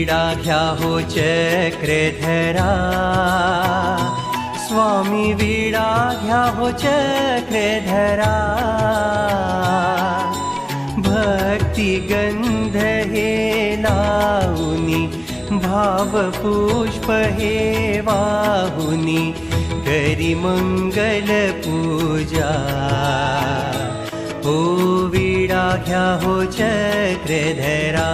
वीणा घ्या हो चक्रधरा, स्वामी वीणा घ्या हो चक्रधरा। भक्ति गंध हे लावुनी, भाव पुष्प हे वाहुनी, करी मंगल पूजा। ओ वीणा घ्या हो चक्रधरा।